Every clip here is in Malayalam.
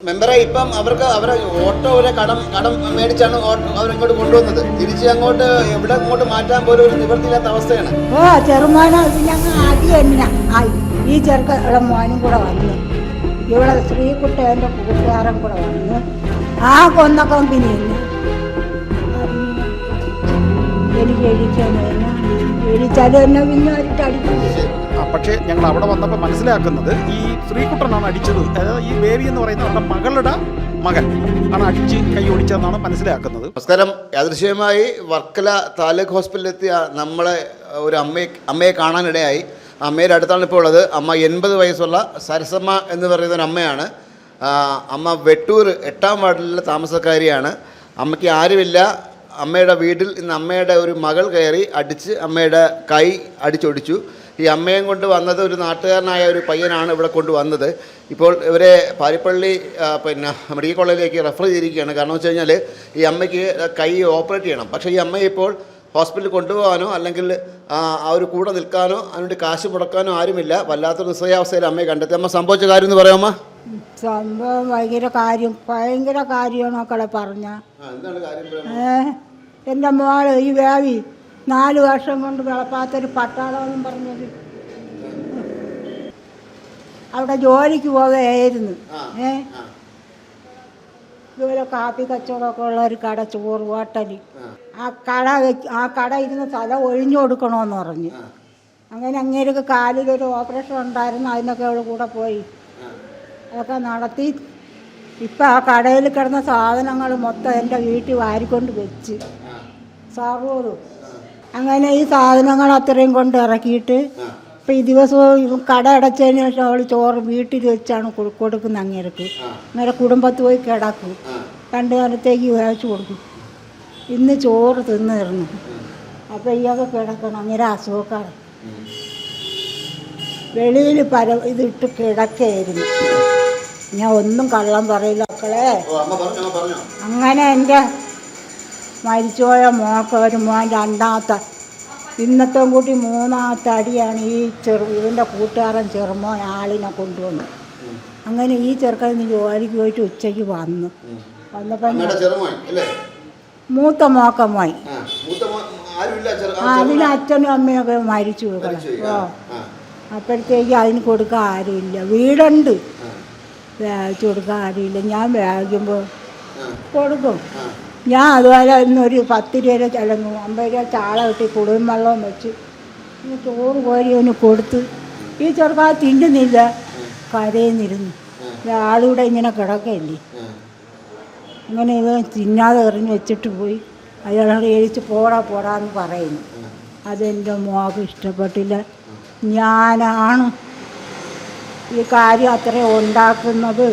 മെമ്പറെ ഇപ്പം അവരെ ഓട്ടോ കടം മേടിച്ചാണ് അവരിങ്ങോട്ട് കൊണ്ടുവന്നത്. തിരിച്ച് അങ്ങോട്ട് എവിടെ അങ്ങോട്ട് മാറ്റാൻ പോലും ഒരു നിവൃത്തിയില്ലാത്ത അവസ്ഥയാണ്. ചെറുമാനോ ഞങ്ങൾ ആദ്യം തന്നെ ആയി. ഈ ചെറുക്കടെ മോനും കൂടെ വന്നു, ഇവിടെ ശ്രീകുട്ട എൻ്റെ കൂട്ടുകാരൻ കൂടെ വന്നു. ആ കൊന്ന കമ്പനി തന്നെ എനിക്ക് എഴിച്ചാലും എന്നെ പിന്നെ അടിക്കും. പക്ഷേ ഞങ്ങൾ അവിടെ വന്നപ്പോൾ മനസ്സിലാക്കുന്നത് ഈ ശ്രീകുട്ടനാണ് അടിച്ചത്. അതായത് ഈ ബേബി എന്ന് പറയുന്ന അവരുടെ മകളുടെ മകൻ ആണ് അടിച്ച് കൈ ഓടിച്ചതെന്നാണ് മനസ്സിലാക്കുന്നത്. നമസ്കാരം. യാദൃശ്യമായി വർക്കല താലൂക്ക് ഹോസ്പിറ്റലിലെത്തിയ നമ്മളെ ഒരു അമ്മയെ കാണാനിടയായി. അമ്മയുടെ അടുത്താണ് ഇപ്പോൾ ഉള്ളത്. അമ്മ 80 വയസ്സുള്ള സരസമ്മ എന്ന് പറയുന്ന ഒരു അമ്മയാണ്. അമ്മ വെട്ടൂർ 8ാം വാർഡിലെ താമസക്കാരിയാണ്. അമ്മയ്ക്ക് ആരുമില്ല. അമ്മയുടെ വീട്ടിൽ ഇന്ന് അമ്മയുടെ ഒരു മകൾ കയറി അടിച്ച് അമ്മയുടെ കൈ അടിച്ചൊടിച്ചു. ഈ അമ്മയും കൊണ്ട് വന്നത് ഒരു നാട്ടുകാരനായ ഒരു പയ്യനാണ് ഇവിടെ കൊണ്ടുവന്നത്. ഇപ്പോൾ ഇവരെ പാരിപ്പള്ളി മെഡിക്കൽ കോളേജിലേക്ക് റെഫർ ചെയ്തിരിക്കുകയാണ്. കാരണം വെച്ച് കഴിഞ്ഞാൽ ഈ അമ്മയ്ക്ക് കൈ ഓപ്പറേറ്റ് ചെയ്യണം. പക്ഷേ ഈ അമ്മയെ ഇപ്പോൾ ഹോസ്പിറ്റലിൽ കൊണ്ടുപോകാനോ അല്ലെങ്കിൽ ആ ഒരു കൂടെ നിൽക്കാനോ അതിനുവേണ്ടി കാശ് മുടക്കാനോ ആരുമില്ല. വല്ലാത്തൊരു നിസ്സഹായാവസ്ഥയിൽ അമ്മയെ കണ്ടെത്തി. അമ്മ സംഭവിച്ച കാര്യം എന്ന് പറയാമോ? സംഭവം ഭയങ്കര കാര്യമാണോക്കളെ പറഞ്ഞ. എൻ്റെ മോള് ഈ വേവി 4 വർഷം കൊണ്ട് വിളപ്പാത്തൊരു പട്ടാളമെന്നും പറഞ്ഞത് അവിടെ ജോലിക്ക് പോവുകയായിരുന്നു. ഇതുപോലെ കാപ്പി കച്ചവടമൊക്കെ ഉള്ള ഒരു കട, ചോറ് ഹോട്ടൽ. ആ കട ഇരുന്ന സ്ഥലം ഒഴിഞ്ഞു കൊടുക്കണമെന്ന് പറഞ്ഞു. അങ്ങനെ അങ്ങേർക്ക് കാലിലൊരു ഓപ്പറേഷൻ ഉണ്ടായിരുന്നു. അതിനൊക്കെ അവൾ കൂടെ പോയി അതൊക്കെ നടത്തി. ഇപ്പം ആ കടയിൽ കിടന്ന സാധനങ്ങൾ മൊത്തം എൻ്റെ വീട്ടിൽ വാരിക്കൊണ്ട് വെച്ച് സാറോട്. അങ്ങനെ ഈ സാധനങ്ങൾ അത്രയും കൊണ്ട് ഇറക്കിയിട്ട് ഇപ്പം ഈ ദിവസവും കട അടച്ചതിന് ശേഷം അവൾ ചോറ് വീട്ടിൽ വെച്ചാണ് കൊടുക്കുന്നത്. അങ്ങേർക്ക് അങ്ങനെ കുടുംബത്ത് പോയി കിടക്കും. 2 നേരത്തേക്ക് വേവിച്ച് കൊടുക്കും. ഇന്ന് ചോറ് തിന്നിരുന്നു. അപ്പം ഇയാൾക്ക് കിടക്കണം. അങ്ങനെ അസുഖക്കാരൻ വെളിയിൽ ഇതിട്ട് കിടക്കായിരുന്നു. ഞാൻ ഒന്നും കള്ളം പറയില്ല മക്കളെ. അങ്ങനെ എൻ്റെ മരിച്ചുപോയ മോക്ക് ഒരു മോൻ 2ാമത്തെ ഇന്നത്തെ കൂട്ടി 3ാമത്തെ അടിയാണ് ഈ ഇവൻ്റെ കൂട്ടുകാരൻ ചെറുമോൻ ആളിനെ കൊണ്ടുവന്നു. അങ്ങനെ ഈ ചെറുക്കൻ ജോലിക്ക് പോയിട്ട് ഉച്ചയ്ക്ക് വന്നപ്പോൾ മൂത്ത മോക്കമ്മായി അതിന് അച്ഛനും അമ്മയൊക്കെ മരിച്ചു പോകണം. അപ്പോഴത്തേക്ക് അതിന് കൊടുക്കാൻ ആരുമില്ല. വീടുണ്ട്, വേവിച്ച് കൊടുക്കാൻ ആരുമില്ല. ഞാൻ വേവിക്കുമ്പോൾ കൊടുക്കും. ഞാൻ അതുപോലെ ഇന്നൊരു 10 രൂപ ചിലങ്ങും 50 രൂപ ചാള കിട്ടി കുളിർവെള്ളവും വെച്ച് ചോറ് കോരി അവന് കൊടുത്ത്. ഈ ചെറുക്കാൻ തിന്നുന്നില്ല, കരയുന്നിരുന്നു. ആളിവിടെ ഇങ്ങനെ കിടക്കയില്ലേ. അങ്ങനെ ഇവ തിന്നാതെ എറിഞ്ഞ് വെച്ചിട്ട് പോയി. അയാളോട് എഴിച്ച് പോടാന്ന് പറയുന്നു. അതെൻ്റെ മോക്ക് ഇഷ്ടപ്പെട്ടില്ല. ഞാനാണ് ഈ കാര്യം അത്രയും ഉണ്ടാക്കുന്നത്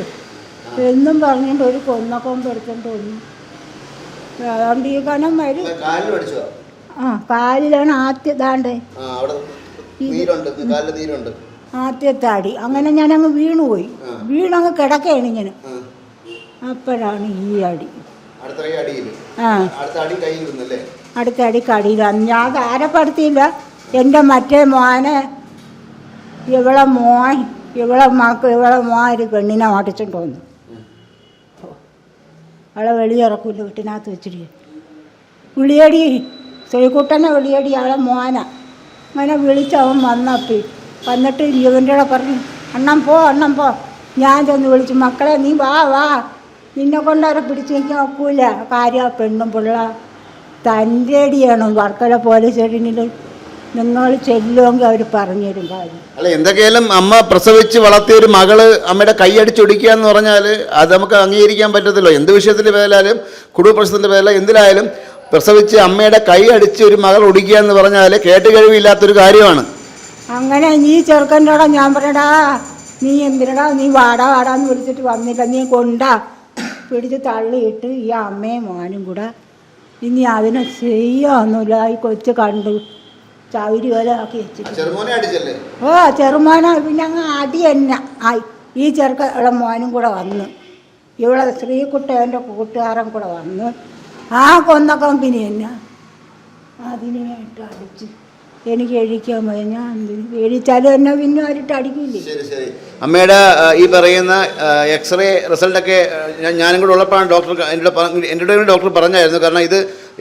എന്നും പറഞ്ഞിട്ട് ഒരു കൊന്നക്കൊമ്പ് എടുത്തോണ്ട് വന്നു. അതുകൊണ്ട് ഈ കനം വരും. കാലിലാണ് ആദ്യത്താണ്ട് ആദ്യത്തെ അടി. അങ്ങനെ ഞാനങ്ങ് വീണുപോയി. വീണങ്ങ് കിടക്കുകയാണ് ഇങ്ങനെ. അപ്പോഴാണ് ഈ അടി. അടുത്ത അടി കടിയിലാണ്. ഞാൻ ആരപ്പെടുത്തിയില്ല. എൻ്റെ മറ്റേ മോനെ ഇവളെ മോൻ ഒരു പെണ്ണിനെ ഓടിച്ചോണ്ട് വന്നു. അവളെ വെളിയിറക്കൂല്ല, വീട്ടിനകത്ത് വെച്ചിട്ട് വിളിയടി ശ്രീകുട്ടനെ വിളിയടി അവളെ മോന. അങ്ങനെ വിളിച്ചവൻ വന്നിട്ട് ഇവൻ്റെ കൂടെ പറഞ്ഞു അണ്ണം പോ. ഞാൻ ചെന്ന് വിളിച്ചു, മക്കളെ നീ വാ നിന്നെ കൊണ്ട് അവരെ പിടിച്ചു വയ്ക്കാൻ ഒക്കൂല. കാര്യം പെണ്ണും പിള്ള തൻ്റെ അടിയാണ്. വർക്കല പോലീസ് സ്റ്റേഷനിൽ നിങ്ങൾ ചെല്ലുമെങ്കിൽ അവർ പറഞ്ഞു തരും കാര്യം. അല്ല, എന്തൊക്കെയാലും അമ്മ പ്രസവിച്ച് വളർത്തിയ ഒരു മകള് അമ്മയുടെ കൈയടിച്ചൊടിക്കുക എന്ന് പറഞ്ഞാൽ അത് നമുക്ക് അംഗീകരിക്കാൻ പറ്റത്തില്ലോ. എന്ത് വിഷയത്തിൻ്റെ പേരിലായാലും, കുടുംബ പ്രശ്നത്തിൻ്റെ പേരിലായാലും, എന്തിലായാലും പ്രസവിച്ച് അമ്മയുടെ കൈ അടിച്ച് ഒരു മകൾ ഒടിക്കുക എന്ന് പറഞ്ഞാൽ കേട്ടുകഴിവില്ലാത്തൊരു കാര്യമാണ്. അങ്ങനെ ഈ ചെറുക്കൻ്റെ കൂടെ ഞാൻ പറയടാ നീ എന്തിനടാ നീ വാടാന്ന് വിളിച്ചിട്ട് വന്നില്ല. നീ പിടിച്ച് തള്ളിയിട്ട് ഈ അമ്മയും മോനും കൂടെ ഇനി അതിനെ ചെയ്യാന്നൊന്നുമില്ല. ഈ കൊച്ചു കണ്ടു ചവിരി പോലെ ആക്കി വെച്ചിട്ട് ചെറുമോനെ പിന്നെ അങ്ങ് അടി തന്നെ ആയി. ഈ ചെറുക്കടെ മോനും കൂടെ വന്ന് ഇവിടെ ശ്രീകുട്ട എൻ്റെ കൂട്ടുകാരൻ കൂടെ വന്ന് ആ കൊന്ന കമ്പനി തന്നെ അതിനായിട്ട് അടിച്ച് എനിക്ക് എഴുതിക്കാൻ പോയി ഞാൻ എഴുതിച്ചാലും എന്നെ പിന്നെ അവരിട്ട് അടിക്കില്ലേ. ശരി ശരി. അമ്മയുടെ ഈ പറയുന്ന എക്സ്റേ റിസൾട്ടൊക്കെ ഞാനും കൂടെ ഉള്ളപ്പോഴാണ് എൻ്റെ ഡോക്ടർ പറഞ്ഞായിരുന്നു. കാരണം ഇത്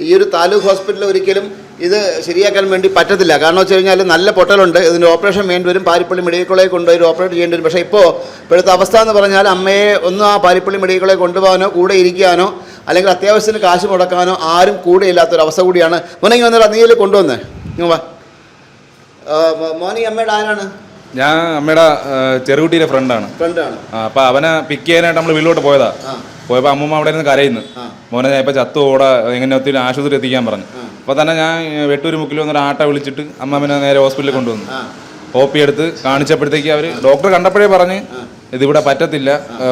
ഈ ഒരു താലൂക്ക് ഹോസ്പിറ്റലിൽ ഒരിക്കലും ഇത് ശരിയാക്കാൻ വേണ്ടി പറ്റത്തില്ല. കാരണം വെച്ച് കഴിഞ്ഞാൽ നല്ല പൊട്ടലുണ്ട്, ഇതിൻ്റെ ഓപ്പറേഷൻ വേണ്ടി വരും. പാരിപ്പള്ളി മെഡിക്കൽ കോളേജിൽ കൊണ്ടുപോയി ഓപ്പറേറ്റ് ചെയ്യേണ്ടി വരും. പക്ഷേ ഇപ്പോഴത്തെ അവസ്ഥ എന്ന് പറഞ്ഞാൽ അമ്മയെ ഒന്നും ആ പാരിപ്പള്ളി മെഡിക്കൽ കോളേജിൽ കൊണ്ടുപോകാനോ കൂടെ ഇരിക്കാനോ അല്ലെങ്കിൽ അത്യാവശ്യത്തിന് കാശ് മുടക്കാനോ ആരും കൂടെ ഇല്ലാത്തൊരവസ്ഥ കൂടിയാണ്. മോനെങ്കിൽ വന്നാൽ നീയിൽ കൊണ്ടുവന്നേ വാ. മോനി അമ്മയുടെ ആരാണ്? ഞാൻ അമ്മയുടെ ചെറുകുട്ടിയുടെ ഫ്രണ്ടാണ്. അപ്പൊ അവനെ പിക്ക് ചെയ്യാനായിട്ട് നമ്മൾ വീട്ടിലോട്ട് പോയതാ. പോയപ്പോൾ അമ്മൂമ്മ അവിടെ നിന്ന് കരയുന്നു. മോനെ ഞാൻ ഇപ്പം ചത്തു ഓടാ എങ്ങനെ ഒത്തിരി ആശുപത്രി എത്തിക്കാൻ പറഞ്ഞു. അപ്പോൾ തന്നെ ഞാൻ വെട്ടൂർ മുക്കിൽ വന്നൊരു ആട്ട വിളിച്ചിട്ട് അമ്മമ്മനെ നേരെ ഹോസ്പിറ്റലിൽ കൊണ്ടുവന്നു. OP എടുത്ത് കാണിച്ചപ്പോഴത്തേക്ക് അവർ ഡോക്ടർ കണ്ടപ്പോഴേ പറഞ്ഞ് ഇതിവിടെ പറ്റത്തില്ല,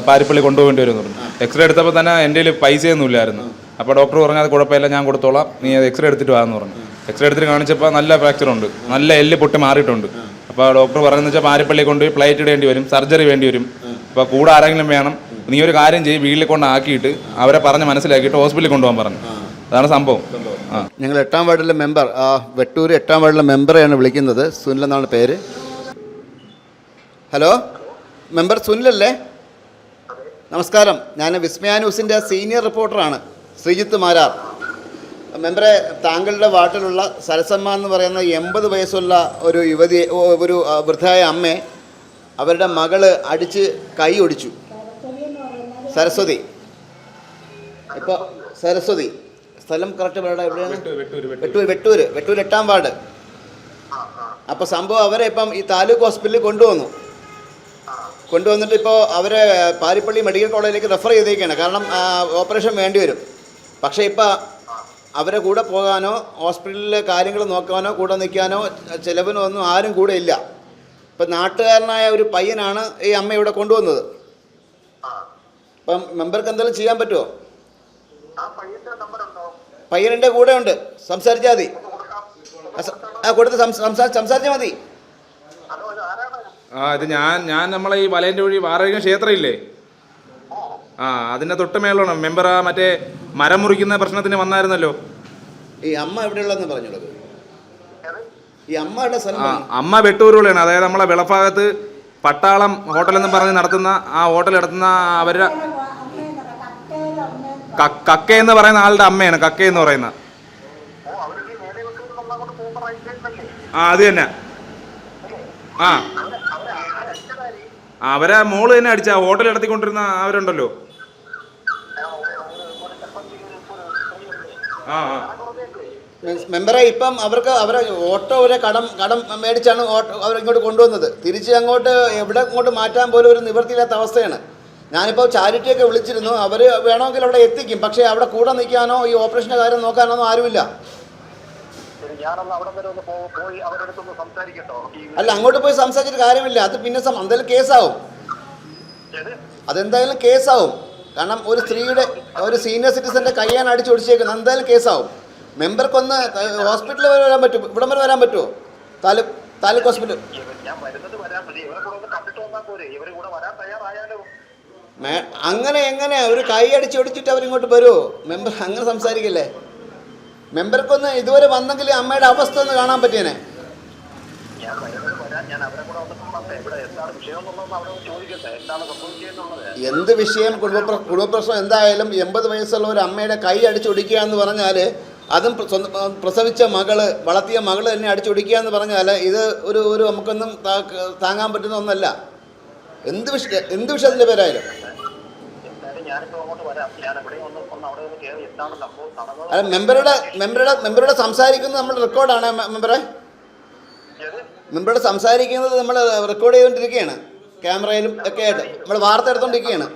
പാരിപ്പള്ളി കൊണ്ടുപോകേണ്ടി വരും എന്ന് പറഞ്ഞു. എക്സ്റേ എടുത്തപ്പോൾ തന്നെ എൻ്റെ കയ്യിൽ പൈസയൊന്നും ഇല്ലായിരുന്നു. അപ്പോൾ ഡോക്ടർ പറഞ്ഞു അത് കുഴപ്പമില്ല, ഞാൻ കൊടുത്തോളാം, നീ അത് എക്സ്റേ എടുത്തിട്ട് വാന്ന് പറഞ്ഞു. എക്സ്റേ എടുത്തിട്ട് കാണിച്ചപ്പോൾ നല്ല ഫ്രാക്ചറുണ്ട്, നല്ല എല്ല് പൊട്ടി മാറിയിട്ടുണ്ട്. അപ്പോൾ ഡോക്ടർ പറയുന്നത് വെച്ചാൽ പാരിപ്പള്ളി കൊണ്ടുപോയി പ്ലേറ്റ് ഇടേണ്ടി വരും, സർജറി വേണ്ടി വരും. അപ്പോൾ കൂടെ ആരെങ്കിലും വേണം, നീ ഒരു കാര്യം ചെയ്യും, വീട്ടിൽ കൊണ്ടാക്കിയിട്ട് അവരെ പറഞ്ഞ് മനസ്സിലാക്കിയിട്ട് ഹോസ്പിറ്റലിൽ കൊണ്ടുപോകാൻ പറഞ്ഞു. അതാണ് സംഭവം. ഞങ്ങൾ 8ാം വാർഡിലെ മെമ്പർ, വെട്ടൂർ 8ാം വാർഡിലെ മെമ്പറെയാണ് വിളിക്കുന്നത്. സുനിൽ എന്നാണ് പേര്. ഹലോ, മെമ്പർ സുനിലല്ലേ? നമസ്കാരം, ഞാൻ വിസ്മയ ന്യൂസിൻ്റെ സീനിയർ റിപ്പോർട്ടറാണ് ശ്രീജിത്ത് മാരാർ. മെമ്പറെ, താങ്കളുടെ വാർഡിലുള്ള സരസമ്മ എന്ന് പറയുന്ന 80 വയസ്സുള്ള ഒരു യുവതി, ഒരു വൃദ്ധയായ അമ്മയെ അവരുടെ മകള് അടിച്ച് കൈ ഒടിച്ചു. സരസ്വതി. ഇപ്പോൾ സരസ്വതി സ്ഥലം കറക്റ്റ് പറയടാ, എവിടെയാണ്? വെട്ടൂർ 8ാം വാർഡ്. അപ്പോൾ സംഭവം അവരെ ഇപ്പം ഈ താലൂക്ക് ഹോസ്പിറ്റലിൽ കൊണ്ടുവന്നിട്ട് ഇപ്പോൾ അവരെ പാരിപ്പള്ളി മെഡിക്കൽ കോളേജിലേക്ക് റെഫർ ചെയ്തേക്കാണ്. കാരണം ഓപ്പറേഷൻ വേണ്ടി വരും. പക്ഷേ ഇപ്പോൾ അവരെ കൂടെ പോകാനോ ഹോസ്പിറ്റലിലെ കാര്യങ്ങൾ നോക്കാനോ കൂടെ നിൽക്കാനോ ചിലവിനോ ഒന്നും ആരും കൂടെ ഇല്ല. ഇപ്പം നാട്ടുകാരനായ ഒരു പയ്യനാണ് ഈ അമ്മ ഇവിടെ കൊണ്ടുവന്നത്. അപ്പം മെമ്പർക്ക് എന്തെങ്കിലും ചെയ്യാൻ പറ്റുമോ? പയ്യൻ്റെ കൂടെ ഉണ്ട്, സംസാരിച്ചാൽ മതി. കൊടുത്ത് സംസാരിച്ചാൽ മതി. ഇത് ഞാൻ നമ്മളെ ഈ വലയൻ്റെ വഴി വാറഴിക്കുന്ന ക്ഷേത്രം ഇല്ലേ, അതിൻ്റെ തൊട്ട് മേളാണ് മെമ്പർ. മറ്റേ മരം മുറിക്കുന്ന പ്രശ്നത്തിന് വന്നായിരുന്നല്ലോ. ഈ അമ്മ എവിടെയുള്ളതെന്ന് പറഞ്ഞോളൂ. ഈ അമ്മയുടെ അമ്മ വെട്ടൂരുകളാണ്. അതായത് നമ്മളെ വെളഭാഗത്ത് പട്ടാളം ഹോട്ടൽ എന്ന് പറഞ്ഞ് നടത്തുന്ന ആ ഹോട്ടൽ നടത്തുന്ന അവരുടെ കക്ക എന്ന് പറയുന്ന ആളുടെ അമ്മയാണ്. കക്ക എന്ന് പറയുന്ന അത് തന്നെ. അവരെ മോള് തന്നെ അടിച്ച ഹോട്ടൽ നടത്തിക്കൊണ്ടിരുന്ന അവരുണ്ടല്ലോ. മെമ്പറെ, ഇപ്പം അവരെ ഓട്ടോ ഒരു കടം മേടിച്ചാണ് അവരിങ്ങോട്ട് കൊണ്ടുവന്നത്. തിരിച്ച് അങ്ങോട്ട് ഇങ്ങോട്ട് മാറ്റാൻ പോലും ഒരു നിവൃത്തിയില്ലാത്ത അവസ്ഥയാണ്. ഞാനിപ്പോൾ ചാരിറ്റിയൊക്കെ വിളിച്ചിരുന്നു, അവർ വേണമെങ്കിൽ അവിടെ എത്തിക്കും. പക്ഷേ അവിടെ കൂടെ നിൽക്കാനോ ഈ ഓപ്പറേഷൻ്റെ കാര്യം നോക്കാനോ ഒന്നും ആരുമില്ല. അല്ല, അങ്ങോട്ട് പോയി സംസാരിച്ചിട്ട് കാര്യമില്ല. അത് പിന്നെ എന്തായാലും കേസാവും. അതെന്തായാലും കേസാവും. കാരണം ഒരു സ്ത്രീയുടെ, ഒരു സീനിയർ സിറ്റിസന്റെ കയ്യാണ് അടിച്ചൊടിച്ചേക്കുന്നത്. എന്തായാലും കേസാവും. മെമ്പർക്കൊന്ന് ഹോസ്പിറ്റലിൽ വരാൻ പറ്റും, ഇവിടം വരെ വരാൻ പറ്റുമോ? താലൂക്ക് ഹോസ്പിറ്റൽ. അങ്ങനെ എങ്ങനെ ഒരു കൈ അടിച്ചൊടിച്ചിട്ട് അവരിങ്ങോട്ട് വരുമോ? മെമ്പർ അങ്ങനെ സംസാരിക്കില്ലേ? മെമ്പർക്കൊന്ന് ഇതുവരെ വന്നെങ്കിൽ അമ്മയുടെ അവസ്ഥ ഒന്ന് കാണാൻ പറ്റിയേനെ. എന്ത് വിഷയം, കുടുംബപ്രശ്നം എന്തായാലും 80 വയസ്സുള്ള ഒരു അമ്മയുടെ കൈ അടിച്ചൊടിക്കുക എന്ന് പറഞ്ഞാൽ, അതും പ്രസവിച്ച മകള്, വളർത്തിയ മകള് തന്നെ അടിച്ചൊടിക്കുക എന്ന് പറഞ്ഞാൽ ഇത് ഒരു നമുക്കൊന്നും താങ്ങാൻ പറ്റുന്ന ഒന്നല്ല. എന്ത് വിഷയത്തിൻ്റെ പേരായാലും. അല്ല, മെമ്പറുടെ സംസാരിക്കുന്നത് നമ്മൾ റെക്കോർഡാണ്. മെമ്പറുടെ സംസാരിക്കുന്നത് നമ്മൾ റെക്കോർഡ് ചെയ്തുകൊണ്ടിരിക്കുകയാണ്, ക്യാമറയിലും ഒക്കെ ആയിട്ട് നമ്മൾ വാർത്ത എടുത്തുകൊണ്ടിരിക്കുകയാണ്.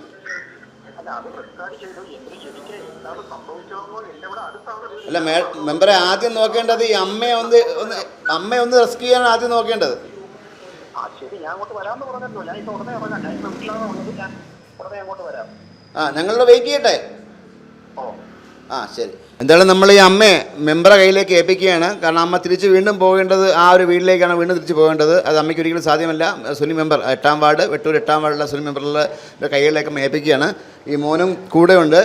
അല്ല മെമ്പറെ, ആദ്യം നോക്കേണ്ടത് ഈ അമ്മയെ ഒന്ന് റെസ്ക്യൂ ചെയ്യാനാണ് ആദ്യം നോക്കേണ്ടത്. ഞങ്ങളുടെ വെയിറ്റ് ചെയ്യട്ടെ. ശരി. എന്തായാലും നമ്മൾ ഈ അമ്മയെ മെമ്പറെ കയ്യിലേക്ക് ഏൽപ്പിക്കുകയാണ്. കാരണം അമ്മ തിരിച്ച് വീണ്ടും പോകേണ്ടത് ആ ഒരു വീട്ടിലേക്കാണ് വീണ്ടും തിരിച്ച് പോകേണ്ടത്. അത് അമ്മയ്ക്ക് ഒരിക്കലും സാധ്യമല്ല. സുനി മെമ്പർ 8ാം വാർഡ്, വെട്ടൂർ 8ാം വാർഡിലെ സുനി മെമ്പറുടെ കൈകളിലേക്ക് അമ്മ ഏൽപ്പിക്കുകയാണ്. ഈ മോനും കൂടെയുണ്ട്.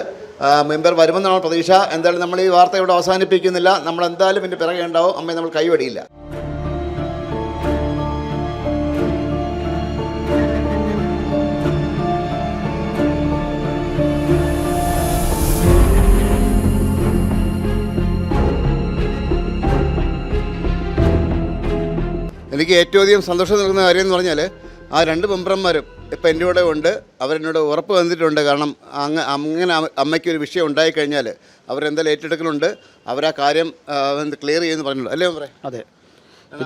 മെമ്പർ വരുമെന്നാണ് പ്രതീക്ഷ. എന്തായാലും നമ്മൾ ഈ വാർത്ത ഇവിടെ അവസാനിപ്പിക്കുന്നില്ല. നമ്മൾ എന്തായാലും ഇതിൻ്റെ പിറകെ ഉണ്ടാവും. അമ്മയെ നമ്മൾ കൈവടിയില്ല. എനിക്ക് ഏറ്റവും അധികം സന്തോഷം നൽകുന്ന കാര്യം എന്ന് പറഞ്ഞാൽ ആ 2 മെമ്പർമാരും ഇപ്പം എൻ്റെ കൂടെ ഉണ്ട്. അവരെന്നോട് ഉറപ്പ് തന്നിട്ടുണ്ട്. കാരണം അങ്ങനെ അമ്മയ്ക്ക് ഒരു വിഷയം ഉണ്ടായിക്കഴിഞ്ഞാൽ അവരെന്തായാലും ഏറ്റെടുക്കലുണ്ട്. അവരാ കാര്യം ക്ലിയർ ചെയ്യുമെന്ന് പറഞ്ഞുള്ളൂ അല്ലേ മെമ്പറേ? അതെ.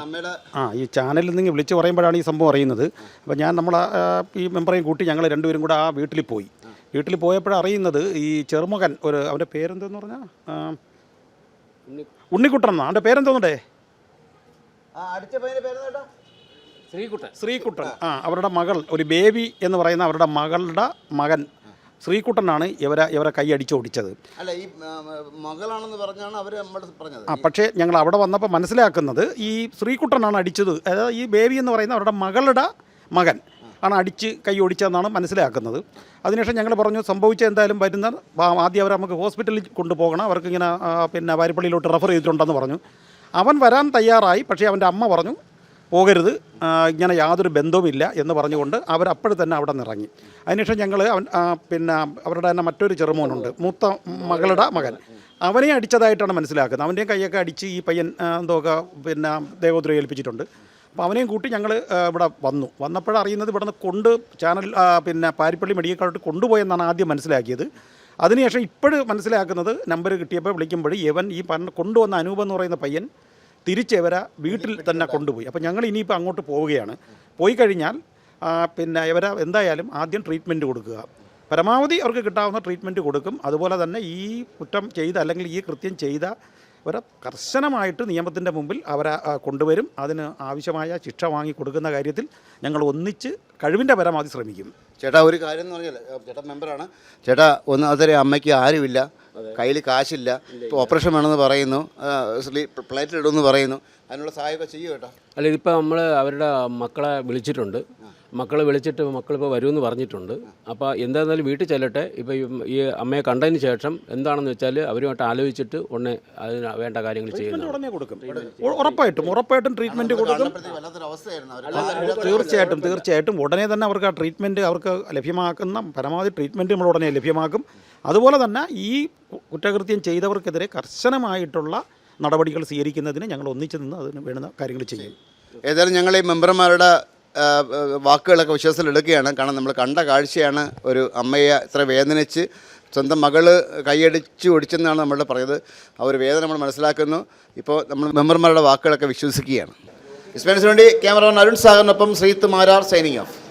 അമ്മയുടെ ഈ ചാനലിൽ നിന്ന് വിളിച്ച് പറയുമ്പോഴാണ് ഈ സംഭവം അറിയുന്നത്. അപ്പോൾ ഞാൻ ഈ മെമ്പറേയും കൂട്ടി ഞങ്ങൾ രണ്ടുപേരും കൂടെ ആ വീട്ടിൽ പോയി. വീട്ടിൽ പോയപ്പോഴാണ് അറിയുന്നത് ഈ ചെറുമകൻ അവൻ്റെ പേരെന്തെന്ന് പറഞ്ഞാൽ ഉണ്ണിക്കുട്ടൻ എന്നാണ്. അവൻ്റെ പേരെന്തോന്നുണ്ടേ? ശ്രീകുട്ടൻ. അവരുടെ മകൾ ഒരു ബേബി എന്ന് പറയുന്ന അവരുടെ മകളുടെ മകൻ ശ്രീകുട്ടനാണ് ഇവരെ കൈ അടിച്ചോടിച്ചത്. അല്ല, ഈ മകളാണെന്ന് പറഞ്ഞാണ് അവർ നമ്മളോട് പറഞ്ഞത്. പക്ഷേ ഞങ്ങൾ അവിടെ വന്നപ്പോൾ മനസ്സിലാക്കുന്നത് ഈ ശ്രീകുട്ടനാണ് അടിച്ചത്. അതായത് ഈ ബേബി എന്ന് പറയുന്ന അവരുടെ മകളുടെ മകൻ ആണ് അടിച്ച് കൈ ഓടിച്ചതെന്നാണ് മനസ്സിലാക്കുന്നത്. അതിനുശേഷം ഞങ്ങൾ പറഞ്ഞു സംഭവിച്ച എന്തായാലും ആദ്യം അവർ നമുക്ക് ഹോസ്പിറ്റലിൽ കൊണ്ടുപോകണം, അവർക്കിങ്ങനെ വാരിപ്പള്ളിയിലോട്ട് റെഫർ ചെയ്തിട്ടുണ്ടെന്ന് പറഞ്ഞു. അവൻ വരാൻ തയ്യാറായി. പക്ഷേ അവൻ്റെ അമ്മ പറഞ്ഞു പോകരുത്, ഇങ്ങനെ യാതൊരു ബന്ധവുമില്ല എന്ന് പറഞ്ഞുകൊണ്ട് അവരപ്പോഴും തന്നെ അവിടെ നിന്നിറങ്ങി. അതിനുശേഷം ഞങ്ങൾ അവരുടെ തന്നെ മറ്റൊരു ചെറുമോനുണ്ട്, മൂത്ത മകളുടെ മകൻ, അവനെ അടിച്ചതായിട്ടാണ് മനസ്സിലാക്കുന്നത്. അവൻ്റെയും കൈയൊക്കെ അടിച്ച് ഈ പയ്യൻ ദേവോദ്രവം ഏൽപ്പിച്ചിട്ടുണ്ട്. അപ്പോൾ അവനെയും കൂട്ടി ഞങ്ങൾ ഇവിടെ വന്നപ്പോഴറിയുന്നത് ഇവിടെ നിന്ന് ചാനൽ പാരിപ്പള്ളി മെഡിക്കൽ കോളേജിൽ കൊണ്ടുപോയെന്നാണ് ആദ്യം മനസ്സിലാക്കിയത്. അതിനുശേഷം ഇപ്പോഴും മനസ്സിലാക്കുന്നത് നമ്പർ കിട്ടിയപ്പോൾ വിളിക്കുമ്പോൾ ഈ കൊണ്ടുവന്ന അനൂപ് എന്ന് പറയുന്ന പയ്യൻ തിരിച്ചിവരെ വീട്ടിൽ തന്നെ കൊണ്ടുപോയി. അപ്പോൾ ഞങ്ങൾ ഇനിയിപ്പോൾ അങ്ങോട്ട് പോവുകയാണ്. പോയി കഴിഞ്ഞാൽ ഇവരെ എന്തായാലും ആദ്യം ട്രീറ്റ്മെൻറ്റ് കൊടുക്കുക, പരമാവധി അവർക്ക് കിട്ടാവുന്ന ട്രീറ്റ്മെൻറ്റ് കൊടുക്കും. അതുപോലെ തന്നെ ഈ കുറ്റം ചെയ്ത അല്ലെങ്കിൽ ഈ കൃത്യം ചെയ്ത അവരെ കർശനമായിട്ട് നിയമത്തിൻ്റെ മുമ്പിൽ അവരെ കൊണ്ടുവരും. അതിന് ആവശ്യമായ ശിക്ഷ വാങ്ങി കൊടുക്കുന്ന കാര്യത്തിൽ ഞങ്ങൾ ഒന്നിച്ച് കഴിവിൻ്റെ പരമാവധി ശ്രമിക്കും. ചേട്ടാ, ഒരു കാര്യം എന്ന് പറഞ്ഞാൽ ചേട്ടാ മെമ്പറാണ്. ചേട്ടാ, ഒന്നാമത്തെ അമ്മയ്ക്ക് ആരുമില്ല, കയ്യിൽ കാശില്ല, ഇപ്പോൾ ഓപ്പറേഷൻ വേണമെന്ന് പറയുന്നു, പ്ലേറ്റ് ഇടുമെന്ന് പറയുന്നു. അതിനുള്ള സഹായമൊക്കെ ചെയ്യും കേട്ടോ. അല്ല, ഇതിപ്പോൾ നമ്മൾ അവരുടെ മക്കളെ വിളിച്ചിട്ടുണ്ട്. മക്കളിപ്പോൾ വരുമെന്ന് പറഞ്ഞിട്ടുണ്ട്. അപ്പോൾ എന്തായിരുന്നാലും വീട്ടിൽ ചെല്ലട്ടെ. ഇപ്പോൾ ഈ അമ്മയെ കണ്ടതിന് ശേഷം എന്താണെന്ന് വെച്ചാൽ അവരുമായിട്ട് ആലോചിച്ചിട്ട് ഉടനെ അതിന് വേണ്ട കാര്യങ്ങൾ ചെയ്യുന്നു. ഉടനെ കൊടുക്കും, ഉറപ്പായിട്ടും ട്രീറ്റ്മെൻറ്റ് കൊടുക്കും. തീർച്ചയായിട്ടും ഉടനെ തന്നെ അവർക്ക് ആ ട്രീറ്റ്മെൻറ്റ് അവർക്ക് ലഭ്യമാക്കുന്ന പരമാവധി ട്രീറ്റ്മെൻറ്റ് നമ്മൾ ഉടനെ ലഭ്യമാക്കും. അതുപോലെ തന്നെ ഈ കുറ്റകൃത്യം ചെയ്തവർക്കെതിരെ കർശനമായിട്ടുള്ള നടപടികൾ സ്വീകരിക്കുന്നതിന് ഞങ്ങൾ ഒന്നിച്ചു നിന്ന് അതിന് വേണ്ടുന്ന കാര്യങ്ങൾ ചെയ്യും. ഏതായാലും ഞങ്ങൾ ഈ മെമ്പർമാരുടെ വാക്കുകളൊക്കെ വിശ്വാസത്തിലെടുക്കുകയാണ്. കാരണം നമ്മൾ കണ്ട കാഴ്ചയാണ്. ഒരു അമ്മയെ ഇത്ര വേദനിച്ച് സ്വന്തം മകള് കൈയടിച്ച് ഒടിച്ചെന്നാണ് നമ്മൾ പറയുന്നത്. ആ ഒരു വേദന നമ്മൾ മനസ്സിലാക്കുന്നു. ഇപ്പോൾ നമ്മൾ മെമ്പർമാരുടെ വാക്കുകളൊക്കെ വിശ്വസിക്കുകയാണ്. ഇസ്മാൻസിന് വേണ്ടി ക്യാമറമാൻ അരുൺ സാഗറിനൊപ്പം ശ്രീത്ത് മാരാർ സൈനിങ് ഓഫ്.